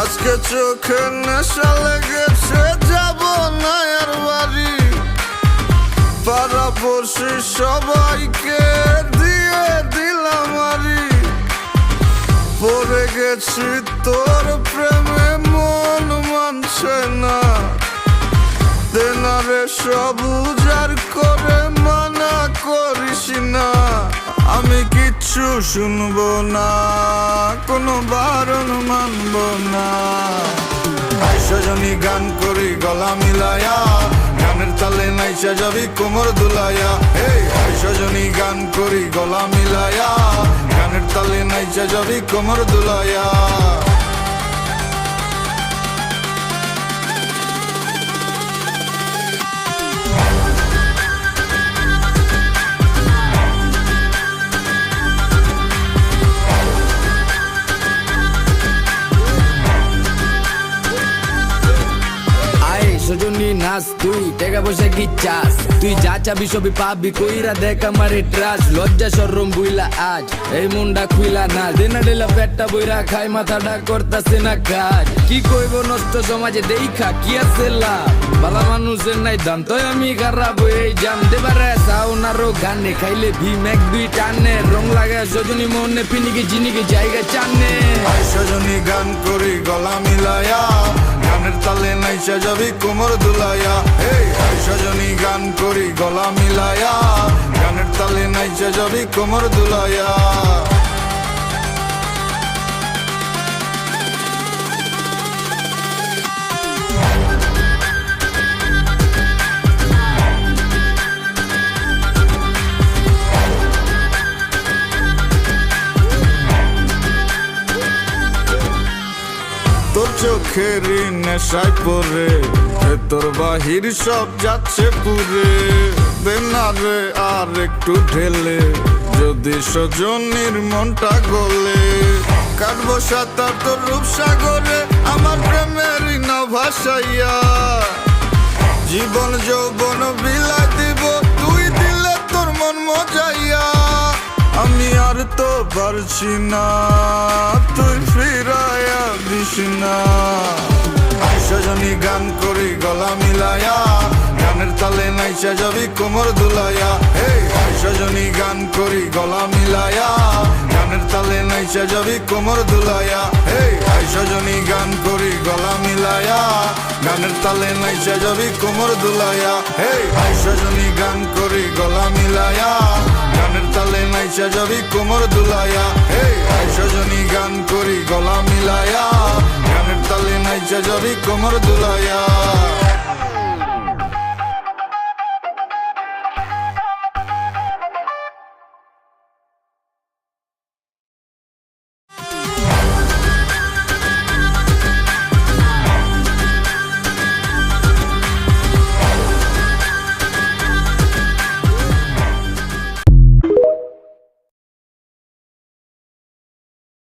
আজকে চোখে নেশা লেগেছে, যাব না আর বাড়ি। পাড়াপড়শি সবাইকে দিয়ে দিলাম আরি। পড়ে গেছি তোর প্রেমে, মন মানছে না। তেনারে সব উজাড় করে মানা করিস না। আমি কিচ্ছু শুনবো না, কোনো বারণ মানব না। সজনী গান করি গলা মিলায়া, গানের তালে নাইচা যাবি কোমর দুলায়া। সজনী গান করি গলা মিলায়া, গানের তালে নাইচা যাবি কোমর দুলায়া। সজনী নাচ, তুই টাকা পয়সা কি চাস? তুই যা চাবি সবই পাবি, কইরা দেখ আমারে ট্রাস। লজ্জা শরম বুইলা আজ এই মুন্ডা খুইলা না। দেনা ডেলা পেটটা বইরা খাই, মাথাটা করতাছে না কাজ। কি কইব নষ্ট সমাজে দেখা কি আছে লাভ? বালা মানুষের নাই দাম, তো আমি খারাপ এই জাম দেবারে সাউনারও গানে খাইলে ভীম এক দুই টানে। রং লাগে সজনী মনে পিনিকে চিনিকে জায়গা চানে। সজনী গান করি গলা মিলায়া, গানের তালে নাইচা যাবি কোমর দুলায়া। সজনী গান করি গলা মিলায়া, গানের তালে নাইচা যাবি কোমর দুলায়া। তোর চোখের নেশায় পরে তোর বাহির সব যাচ্ছে পুরে। দেনারে আর একটু ঢেলে, যদি সজনীর মনটা গলে। কাটবো সাঁতার তোর রূপসাগরে, আমার প্রেমেরই না ভাসাইয়া। জীবন যৌবন বিলাই দিব, তুই দিলে তোর মন মজাইয়া। আমি আর তো পারছি না, তুই ফিরাইয়া দিস না। সজনী গান করি গলা মিলায়া, গানের তালে নাইচা যাবি কোমর দুলায়া। সজনী গান করি গলা মিলায়া, গানের তালে নাইচা যাবি কোমর দুলায়া। সজনী গান করি গলা মিলায়া, গানের তালে নাইচা যাবি কোমর দুলায়া। সজনী গান করি গলা মিলায়া, গানের তালে নাইচা যাবি কোমর দুলায়া। সজনী গান করি গলা মিলায়া, গানের তালে নাইচা যাবি কোমর দুলায়া।